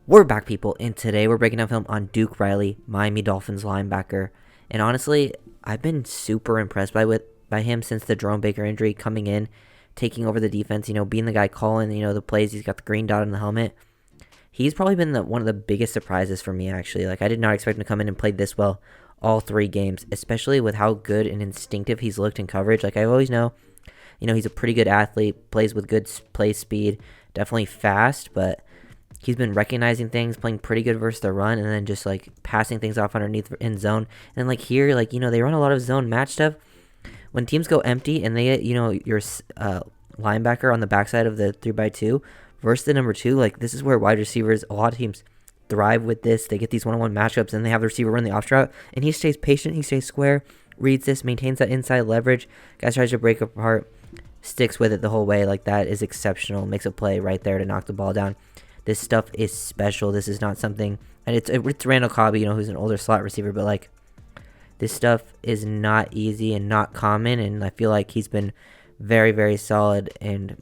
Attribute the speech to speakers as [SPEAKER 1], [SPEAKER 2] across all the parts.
[SPEAKER 1] We're back, people, and today we're breaking down film on Duke Riley, Miami Dolphins linebacker. And honestly, I've been super impressed by him since the Jerome Baker injury, coming in, taking over the defense, being the guy calling, the plays. He's got the green dot on the helmet. He's probably been one of the biggest surprises for me, actually. Like, I did not expect him to come in and play this well all 3 games, especially with how good and instinctive he's looked in coverage. Like, I always know, he's a pretty good athlete, plays with good play speed, definitely fast, but he's been recognizing things, playing pretty good versus the run, and then just like passing things off underneath in zone. And like here, they run a lot of zone match stuff. When teams go empty and they get, your linebacker on the backside of the 3x2 versus the number 2, like this is where wide receivers, a lot of teams thrive with this. They get these one-on-one matchups and they have the receiver run the off route, and he stays patient, he stays square, reads this, maintains that inside leverage. Guys tries to break apart, sticks with it the whole way. Like, that is exceptional. Makes a play right there to knock the ball down. This stuff is special. This is not something, and it's Randall Cobb, who's an older slot receiver, but like, this stuff is not easy and not common, and I feel like he's been very, very solid, and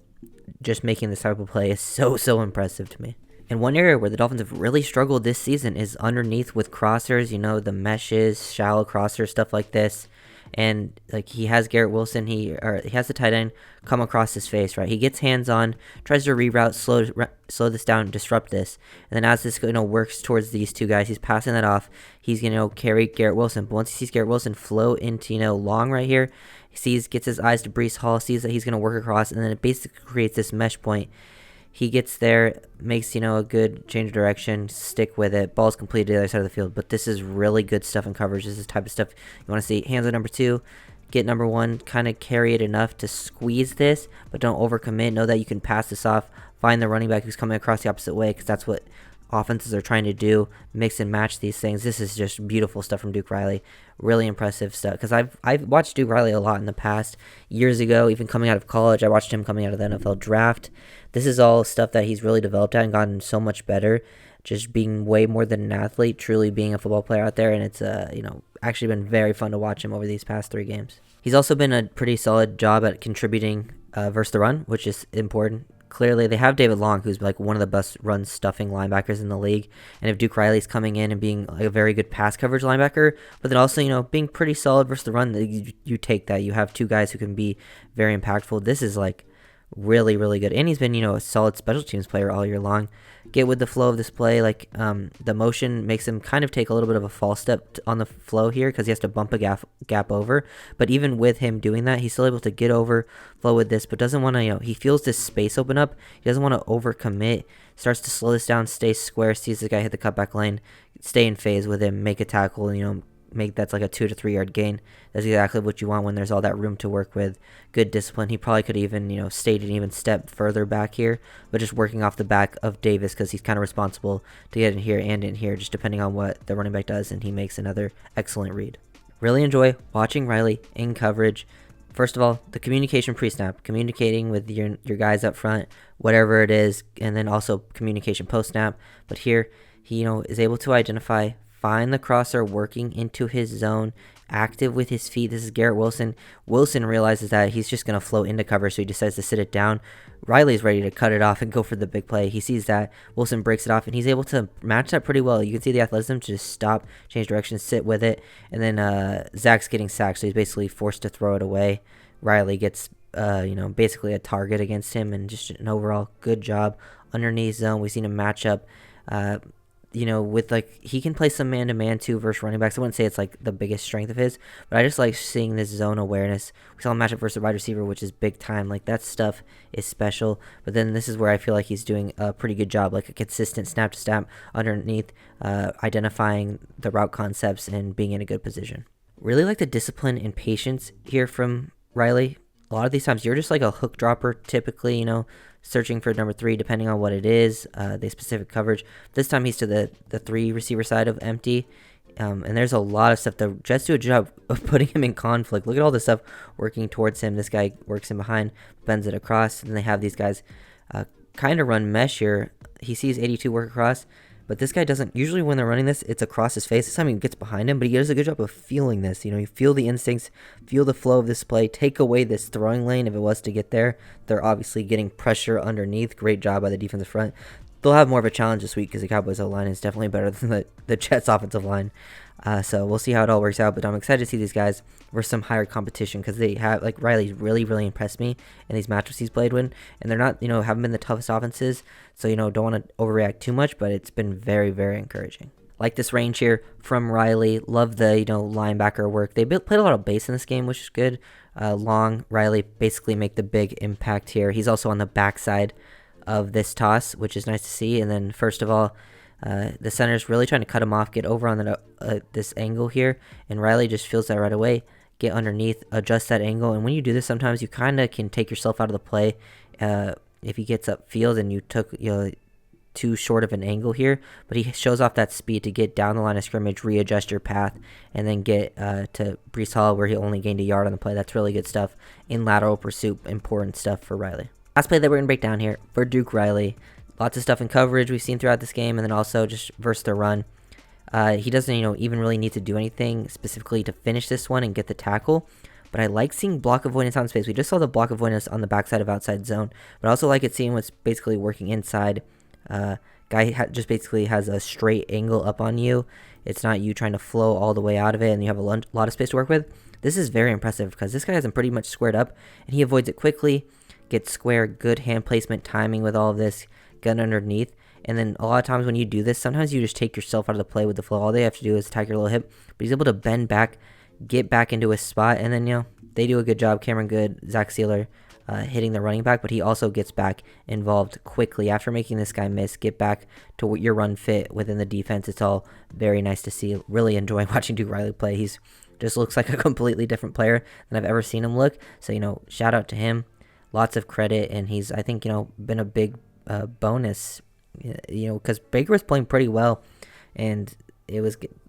[SPEAKER 1] just making this type of play is so impressive to me. And one area where the Dolphins have really struggled this season is underneath with crossers, the meshes, shallow crossers, stuff like this. And like, he has Garrett Wilson, he has the tight end come across his face, right? He gets hands on, tries to reroute, slow this down, disrupt this, and then as this works towards these two guys, he's passing that off. He's gonna carry Garrett Wilson, but once he sees Garrett Wilson flow into long right here, gets his eyes to Breece Hall, sees that he's gonna work across, and then it basically creates this mesh point. He gets there, makes, a good change of direction, stick with it. Ball's completed to the other side of the field. But this is really good stuff in coverage. This is the type of stuff you want to see. Hands on number 2, get number 1, kind of carry it enough to squeeze this, but don't overcommit. Know that you can pass this off, find the running back who's coming across the opposite way, because that's what offenses are trying to do, mix and match these things. This is just beautiful stuff from Duke Riley. Really impressive stuff, because I've watched Duke Riley a lot in the past. Years ago, even coming out of college, I watched him coming out of the NFL draft. This is all stuff that he's really developed at and gotten so much better, just being way more than an athlete, truly being a football player out there, and it's actually been very fun to watch him over these past 3 games. He's also been a pretty solid job at contributing versus the run, which is important. Clearly, they have David Long, who's like one of the best run-stuffing linebackers in the league. And if Duke Riley's coming in and being like a very good pass coverage linebacker, but then also, being pretty solid versus the run, you take that. You have 2 guys who can be very impactful. This is like really, really good. And he's been, a solid special teams player all year long. Get with the flow of this play. Like, the motion makes him kind of take a little bit of a false step on the flow here, because he has to bump a gap over. But even with him doing that, he's still able to get over, flow with this, but doesn't want to, he feels this space open up. He doesn't want to overcommit. Starts to slow this down, stay square, sees the guy hit the cutback lane, stay in phase with him, make a tackle, make that's like a 2 to 3 yard gain. That's exactly what you want when there's all that room to work with. Good discipline. He probably could even, stayed an even step further back here, but just working off the back of Davis, because he's kind of responsible to get in here and in here, just depending on what the running back does, and he makes another excellent read. Really enjoy watching Riley in coverage. First of all, the communication pre-snap, communicating with your guys up front, whatever it is, and then also communication post-snap. But here, he is able to identify, find the crosser working into his zone, active with his feet. This is Garrett Wilson. Wilson realizes that he's just going to flow into cover, so he decides to sit it down. Riley's ready to cut it off and go for the big play. He sees that. Wilson breaks it off, and he's able to match that pretty well. You can see the athleticism to just stop, change direction, sit with it. And then Zach's getting sacked, so he's basically forced to throw it away. Riley gets, basically a target against him, and just an overall good job underneath zone. We've seen him match up, with he can play some man-to-man too versus running backs. I wouldn't say it's like the biggest strength of his, but I just like seeing this zone awareness. We saw him match up versus a wide receiver, which is big time. Like, that stuff is special. But then this is where I feel like he's doing a pretty good job, like a consistent snap to snap underneath, identifying the route concepts and being in a good position. Really like the discipline and patience here from Riley. A lot of these times you're just like a hook dropper, typically, searching for number 3, depending on what it is, the specific coverage. This time he's to the 3 receiver side of empty, and there's a lot of stuff. The Jets do a job of putting him in conflict. Look at all this stuff working towards him. This guy works in behind, bends it across, and they have these guys kind of run mesh here. He sees 82 work across, But this guy doesn't. Usually when they're running this, it's across his face. This time he gets behind him, but he does a good job of feeling this. You know, you feel the instincts, feel the flow of this play, take away this throwing lane if it was to get there. They're obviously getting pressure underneath. Great job by the defensive front. they'll have more of a challenge this week because the Cowboys' O-line is definitely better than the Jets' offensive line. So we'll see how it all works out. But I'm excited to see these guys versus some higher competition because they have, like, Riley's really, really impressed me in these matchups he's played with. And they're not, haven't been the toughest offenses. So, don't want to overreact too much, but it's been very, very encouraging. Like this range here from Riley. Love the, linebacker work. They played a lot of base in this game, which is good. Long, Riley basically make the big impact here. He's also on the backside of this toss, which is nice to see. And then first of all, the center's really trying to cut him off, get over on this angle here, and Riley just feels that right away. Get underneath, adjust that angle, and when you do this, sometimes you kind of can take yourself out of the play. If he gets upfield and you took too short of an angle here, but he shows off that speed to get down the line of scrimmage, readjust your path, and then get to Breece Hall where he only gained a yard on the play. That's really good stuff in lateral pursuit, important stuff for Riley. Last play that we're going to break down here for Duke Riley. Lots of stuff in coverage we've seen throughout this game, and then also just versus the run. He doesn't, even really need to do anything specifically to finish this one and get the tackle. But I like seeing block avoidance on space. We just saw the block avoidance on the backside of outside zone. But I also like it seeing what's basically working inside. Guy just basically has a straight angle up on you. It's not you trying to flow all the way out of it, and you have a lot of space to work with. This is very impressive because this guy has him pretty much squared up, and he avoids it quickly. Gets square, good hand placement, timing with all of this, gun underneath. And then a lot of times when you do this, sometimes you just take yourself out of the play with the flow. All they have to do is attack your little hip. But he's able to bend back, get back into his spot, and then, they do a good job. Cameron Good, Zach Sealer hitting the running back, but he also gets back involved quickly. After making this guy miss, get back to what your run fit within the defense. It's all very nice to see. Really enjoying watching Duke Riley play. He's just looks like a completely different player than I've ever seen him look. So, shout out to him. Lots of credit, and he's, I think, been a big bonus, because Baker was playing pretty well, and it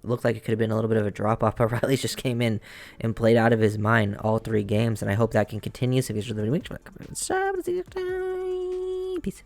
[SPEAKER 1] looked like it could have been a little bit of a drop-off, but Riley just came in and played out of his mind all 3 games, and I hope that can continue. So if you enjoyed the video, make sure to comment, subscribe, and see you next time. Peace.